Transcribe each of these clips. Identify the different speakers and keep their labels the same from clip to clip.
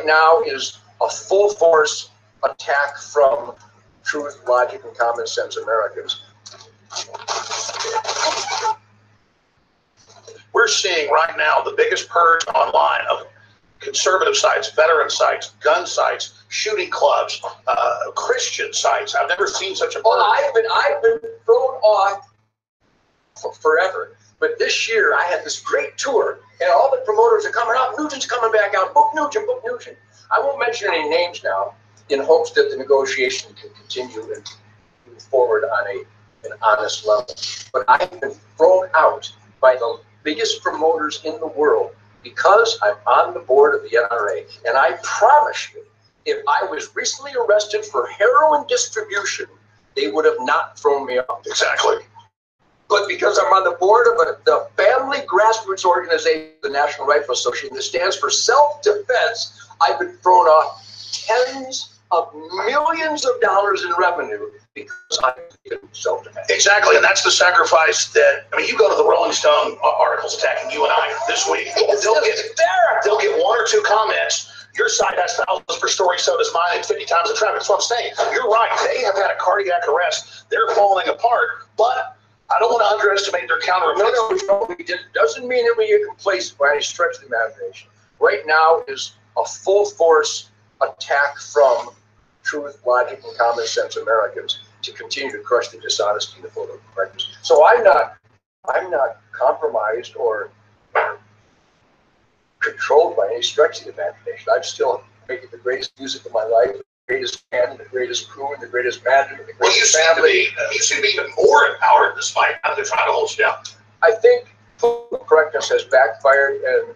Speaker 1: right now is a full force attack from truth, logic, and common sense Americans.
Speaker 2: We're seeing right now the biggest purge online of conservative sites, veteran sites, gun sites, shooting clubs, Christian sites. I've never seen such a purge.
Speaker 1: I've been thrown off forever. But this year I had this great tour, and all the promoters are coming out. Nugent's coming back out. Book Nugent, book Nugent. I won't mention any names now, in hopes that the negotiation can continue and move forward on an honest level. But I've been thrown out by the biggest promoters in the world because I'm on the board of the NRA. And I promise you, if I was recently arrested for heroin distribution, they would have not thrown me out.
Speaker 2: Exactly.
Speaker 1: But because I'm on the board of the family grassroots organization, the National Rifle Association, that stands for self-defense, I've been thrown off tens of millions of dollars in revenue because I'm in self-defense.
Speaker 2: Exactly, and that's the sacrifice that, I mean, you go to the Rolling Stone articles attacking you and I this week. They'll get one or two comments. Your side has thousands per story, so does mine, and 50 times the traffic. That's what I'm saying. You're right. They have had a cardiac arrest. They're falling apart, but I don't want to underestimate their counter-offensive.
Speaker 1: No, it doesn't mean that we get complacent by any stretch of the imagination. Right now is a full-force attack from truth, logic, and common sense Americans to continue to crush the dishonesty and the political correctness. So I'm not compromised or controlled by any stretch of the imagination. I'm still making the greatest music of my life, the greatest band, the greatest crew, and the greatest manager, the greatest family.
Speaker 2: You seem to be even more empowered despite how they're trying to hold you down.
Speaker 1: I think political correctness has backfired, and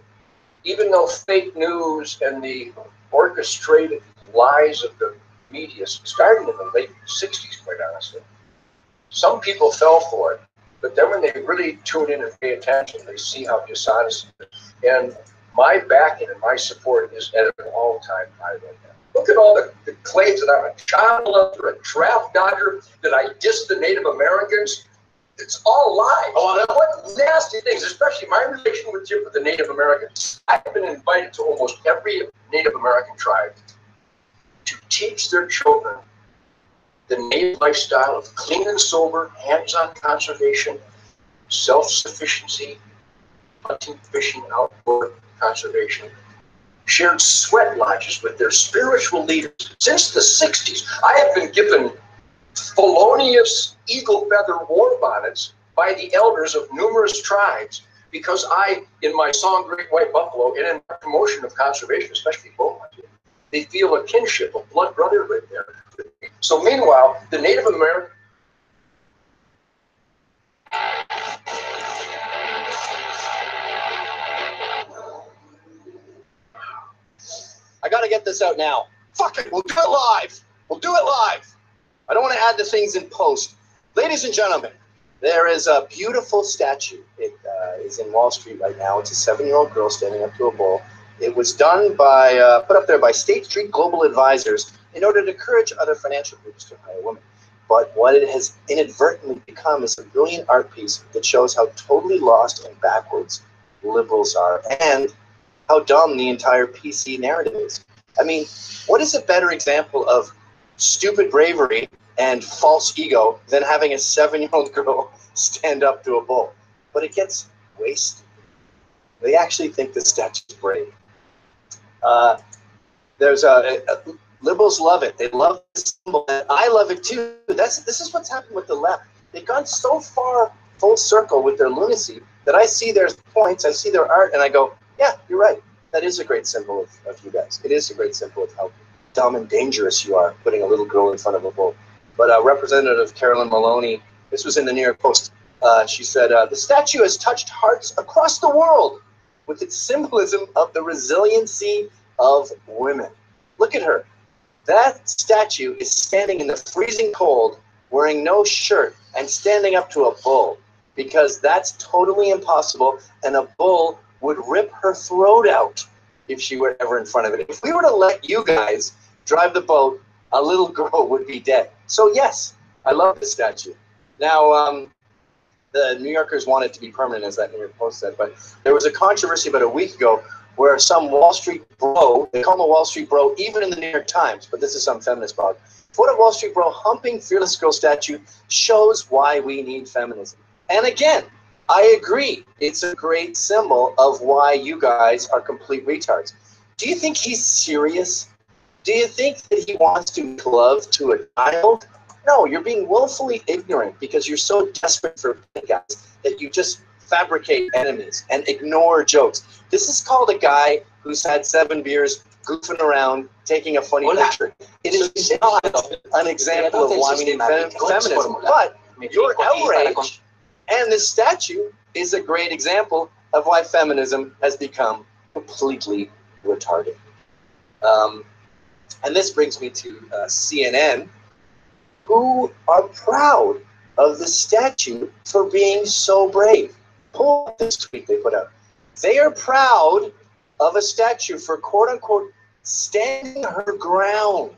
Speaker 1: even though fake news and the orchestrated lies of the media started in the late 60s, quite honestly, some people fell for it. But then when they really tune in and pay attention, they see how dishonest it is. And my backing and my support is at an all-time high right now. Look at all the claims that I'm a child molester, a draft dodger, that I dissed the Native Americans. It's all lies. Oh, what nasty things, especially my relationship with the Native Americans. I've been invited to almost every Native American tribe to teach their children the Native lifestyle of clean and sober, hands-on conservation, self-sufficiency, hunting, fishing, outdoor conservation. Shared sweat lodges with their spiritual leaders. Since the 60s, I have been given felonious eagle feather war bonnets by the elders of numerous tribes because I, in my song Great White Buffalo, and in my promotion of conservation, especially bow hunting, they feel a kinship, a blood brotherhood there. So meanwhile, the Native American
Speaker 3: I got to get this out now. Fuck it, we'll do it live. We'll do it live. I don't want to add the things in post. Ladies and gentlemen, there is a beautiful statue. It is in Wall Street right now. It's a 7-year-old girl standing up to a bull. It was done by, put up there by State Street Global Advisors in order to encourage other financial groups to hire women. But what it has inadvertently become is a brilliant art piece that shows how totally lost and backwards liberals are and how dumb the entire PC narrative is. I mean, what is a better example of stupid bravery and false ego than having a 7-year-old girl stand up to a bull? But it gets wasted. They actually think the statue is brave. Liberals love it. They love the symbol. And I love it too. This is what's happened with the left. They've gone so far full circle with their lunacy that I see their points, I see their art, and I go, yeah, you're right. That is a great symbol of you guys. It is a great symbol of how dumb and dangerous you are, putting a little girl in front of a bull. But Representative Carolyn Maloney, this was in the New York Post, she said, the statue has touched hearts across the world with its symbolism of the resiliency of women. Look at her. That statue is standing in the freezing cold, wearing no shirt, and standing up to a bull, because that's totally impossible, and a bull would rip her throat out if she were ever in front of it. If we were to let you guys drive the boat, a little girl would be dead. So yes, I love this statue. Now, the New Yorkers want it to be permanent, as that New York Post said, but there was a controversy about a week ago where some Wall Street bro, they call him a Wall Street bro, even in the New York Times, but this is some feminist blog. What a Wall Street bro humping Fearless Girl statue shows why we need feminism. And again, I agree. It's a great symbol of why you guys are complete retards. Do you think he's serious? Do you think that he wants to make love to a child? No, you're being willfully ignorant because you're so desperate for bad guys that you just fabricate enemies and ignore jokes. This is called a guy who's had 7 beers, goofing around, taking a funny picture. It is not an example of why we need feminism, but your outrage and this statue is a great example of why feminism has become completely retarded. And this brings me to CNN, who are proud of the statue for being so brave. Pull up this tweet they put out. They are proud of a statue for quote-unquote standing her ground.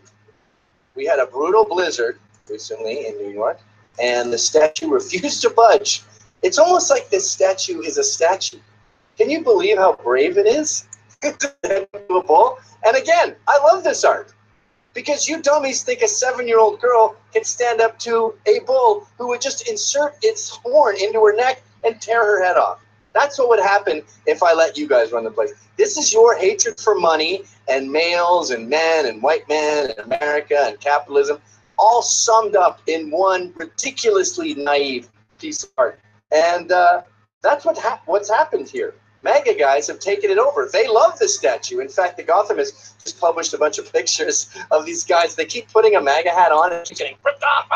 Speaker 3: We had a brutal blizzard recently in New York, and the statue refused to budge. It's almost like this statue is a statue. Can you believe how brave it is? And again, I love this art because you dummies think a 7-year-old girl can stand up to a bull who would just insert its horn into her neck and tear her head off. That's what would happen if I let you guys run the place. This is your hatred for money and males and men and white men and America and capitalism, all summed up in one ridiculously naive piece of art. And that's what's happened here. MAGA guys have taken it over. They love this statue. In fact, the Gothamist just published a bunch of pictures of these guys. They keep putting a MAGA hat on and getting ripped off.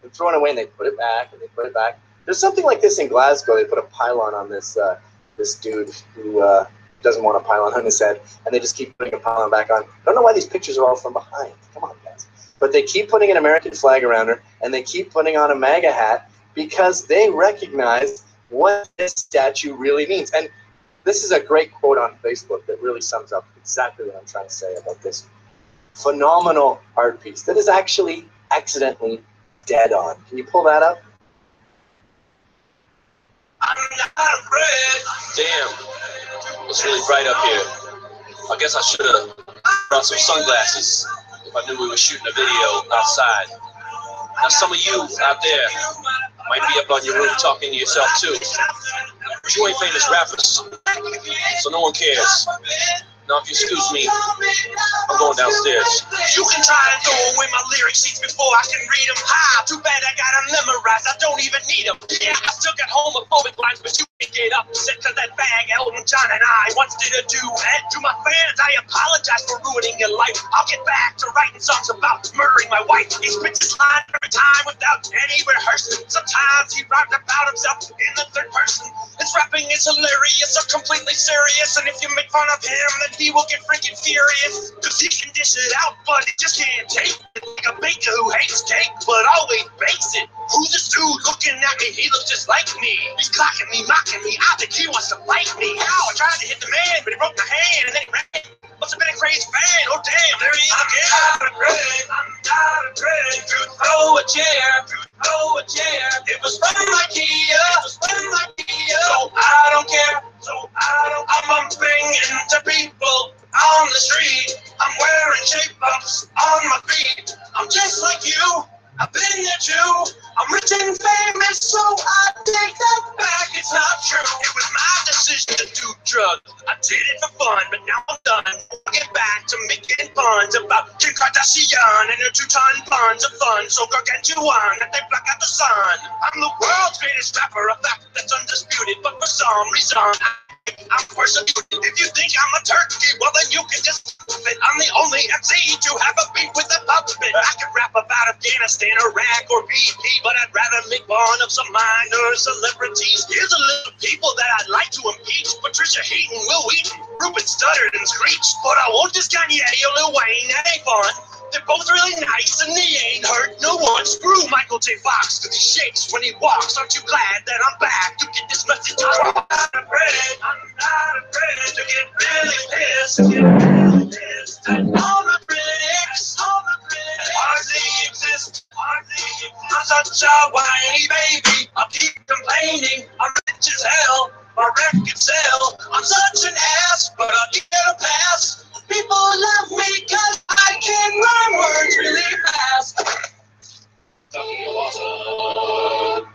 Speaker 3: And throwing away, and they put it back, and they put it back. There's something like this in Glasgow. They put a pylon on this this dude who doesn't want a pylon on his head, and they just keep putting a pylon back on. I don't know why these pictures are all from behind. Come on, guys. But they keep putting an American flag around her, and they keep putting on a MAGA hat because they recognize what this statue really means. And this is a great quote on Facebook that really sums up exactly what I'm trying to say about this phenomenal art piece that is actually accidentally dead on. Can you pull that up?
Speaker 4: I'm not afraid. Damn, it's really bright up here. I guess I should have brought some sunglasses if I knew we were shooting a video outside. Now some of you out there might be up on your roof talking to yourself too. But you ain't famous rappers, so no one cares. Now, if you excuse me, I'm going downstairs.
Speaker 2: You can try and throw away my lyric sheets before I can read them. Too bad I got them memorized. I don't even need them. Yeah, I still got homophobic lines, but you can get upset because that bag Elton John and I once did a duet. To my fans, I apologize for ruining your life. I'll get back to writing songs about murdering my wife. He spits his line every time without any rehearsal. Sometimes he rhymes about himself in the third person. His rapping is hilarious or completely serious, and if you make fun of him, then he will get freaking furious. Cause he can dish it out, but he just can't take it. Like a baker who hates cake, but always bakes it. Who's this dude looking at me? He looks just like me. He's clocking me, mocking me. I think he wants to fight me. Ow, I tried to hit the man, but he broke my hand, and then he ran. Must have been a crazy fan. Oh damn, there he is again. I'm not afraid to throw a chair. It was from IKEA. So I don't care. I'm bumping into people on the street. I'm wearing shape bumps on my feet. I'm just like you. I've been there too. I'm rich and famous, so I take that back. It's not true. It was my decision to do drugs. I did it for fun, but now I'm done. I'll get back to making puns about Kim Kardashian and her 2-ton buns of fun. So gargantuan that they block out the sun. I'm the world's greatest rapper, a fact that's undisputed. But for some reason, I'm persecuted. If you think I'm a turkey, well then you can just fit. I'm the only MC to have a beef with a puppet. I can rap about Afghanistan, Iraq, or BP, but I'd rather make fun of some minor celebrities. Here's a list of people that I'd like to impeach: Patricia Heaton, Will Wheaton, Rupert stuttered and screeched. But I won't just Kanye or Lil Wayne, that ain't fun. They're both really nice and they ain't hurt no one. Screw Michael J. Fox, cause he shakes when he walks. Aren't you glad that I'm back to get this message across? I'm not afraid to get really pissed. And all my critics hardly exist. I
Speaker 4: such a whiny baby. I keep complaining, I'm rich as hell. My record sell. I'm such an ass, but I'll get a pass. People love me cause I can rhyme words really fast. Talking awesome.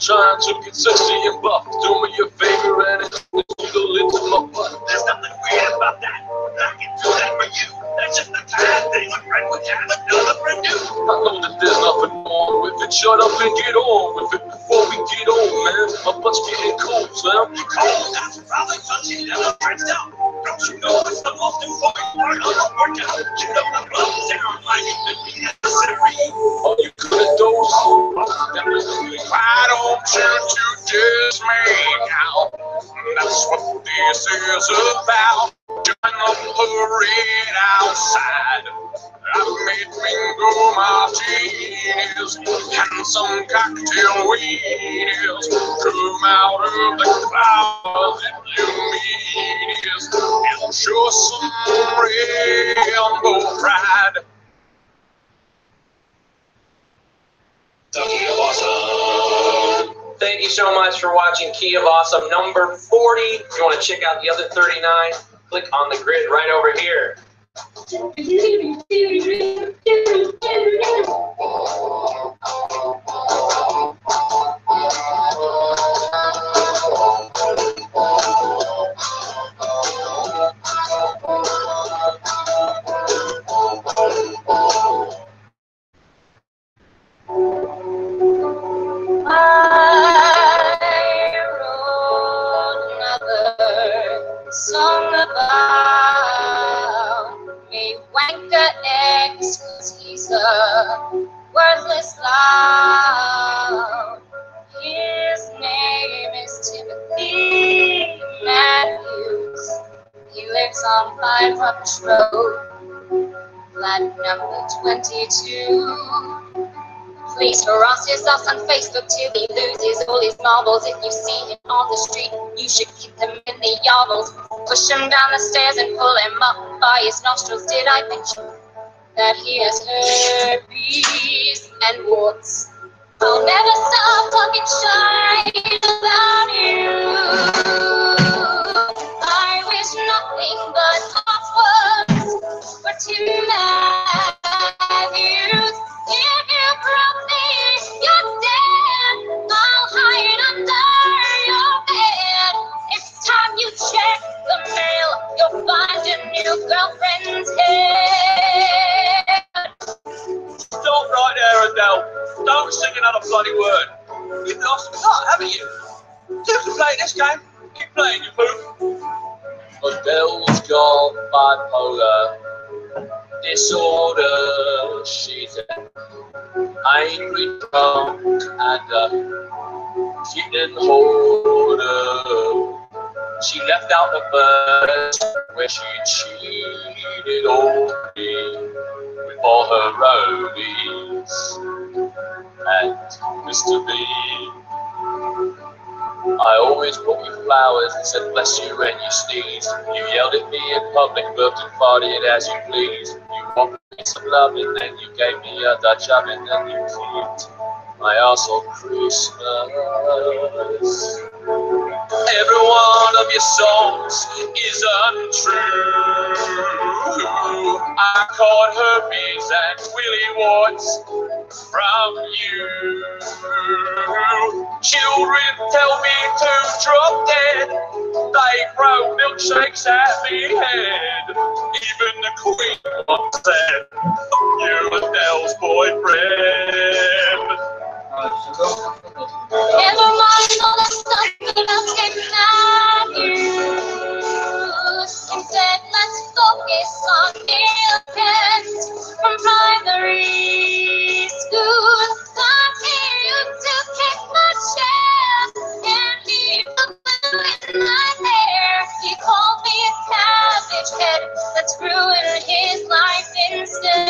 Speaker 4: Trying to get sexy and buff. Do me a favor and it's a little to my butt. There's nothing weird about that. I can do that for you. That's just the kind of thing a friend would have another friend do. I know that there's nothing wrong with it. Shut up and get on with it before we get on, man. My butt's getting cold, Slim. You cold? That's probably because you never stretched out. Don't you know it's the most important part of the workout? You know the blood down like it would be necessary. Are you good at those? Why don't you diss me now? That's what this is about. Join the parade outside. I made bingo martinis and some cocktail weenies. Come out of the clouds if you mean is and show some rainbow pride. Key of Awesome. Thank you so much for watching Key of Awesome number 40. If you want to check out the other 39, click on the grid right over here. Song about a wanker ex, 'cause he's a worthless lout. His name is Timothy Matthews. He lives on 5 Rubbish Road, flat number 22. Please harass yourself on Facebook till he loses all his marbles. If you see him on the street, you should kick him in the yobbles. Push him down the stairs and pull him up by his nostrils. Did I mention that he has herpes and warts? I'll never stop talking shit You've lost the plot, haven't you? You can play this game. Keep playing, you poop. Adele's got bipolar disorder. She's an angry drunk and cheating hoarder. She left out the verse where she cheated on me with all her roadies and Mr. B. I always brought you flowers and said bless you when you sneezed. You yelled at me in public, burped and farted as you pleased. You offered me some love and then you gave me a Dutch oven and then you cleaned my ass on Christmas. Every one of your songs is untrue. I caught herpes and willy warts from you. Children tell me to drop dead. They throw milkshakes at me head. Even the Queen once said, "You Adele's boyfriend."
Speaker 5: Never mind all the stuff about getting at you. Instead, let's focus on millions from primary school. I hear you to kick my chair and leave the blue in my hair. He called me a cabbage head. Let's ruin his life instead.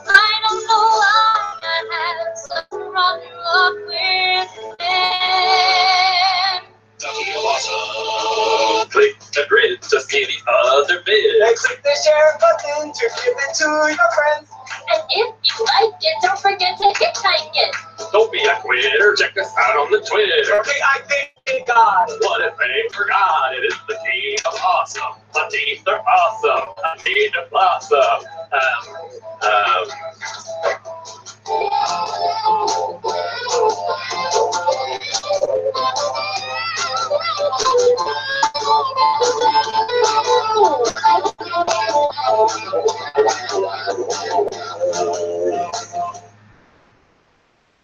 Speaker 5: I don't know why I had such rotten luck with them.
Speaker 4: Click the grid to see the other bit.
Speaker 3: Click the share button to give it to your friends.
Speaker 5: And if you like it, don't forget to hitchhike it.
Speaker 4: Don't be a quitter, check us out on the Twitter.
Speaker 3: Okay, I thank God.
Speaker 4: What if they forgot? It is the tea of awesome. My teeth are awesome. I need to blossom.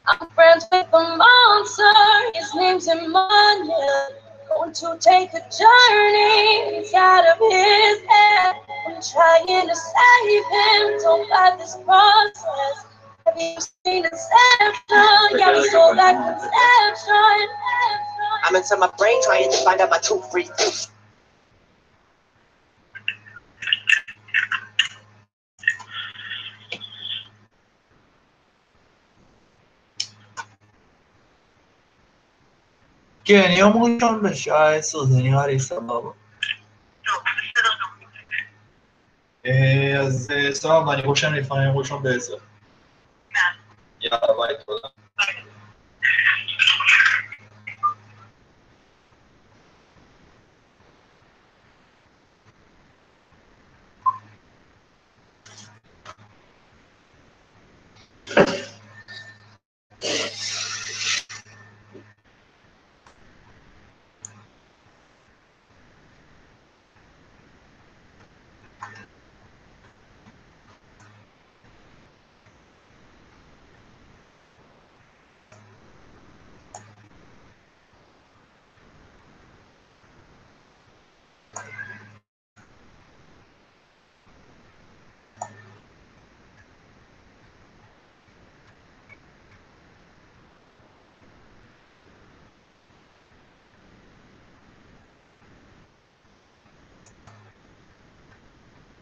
Speaker 5: I'm friends with a monster, his name's Emmanuel. Going to take a journey inside of his head. I'm trying to save him, don't fight this process. Have you seen Inception? Yeah, we saw that conception.
Speaker 3: I'm inside my brain trying to find out my true free.
Speaker 6: כן, יום ראשון בשעה 10, זה נראה לי סבבה. אז סבבה, אני רושם לפני יום ראשון ב-10. יאללה, ביי, תודה.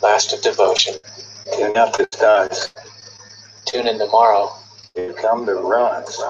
Speaker 7: Last of devotion.
Speaker 3: Tune up the stars.
Speaker 7: Tune in tomorrow.
Speaker 3: Here come the runs.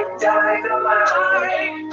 Speaker 5: like dynamite.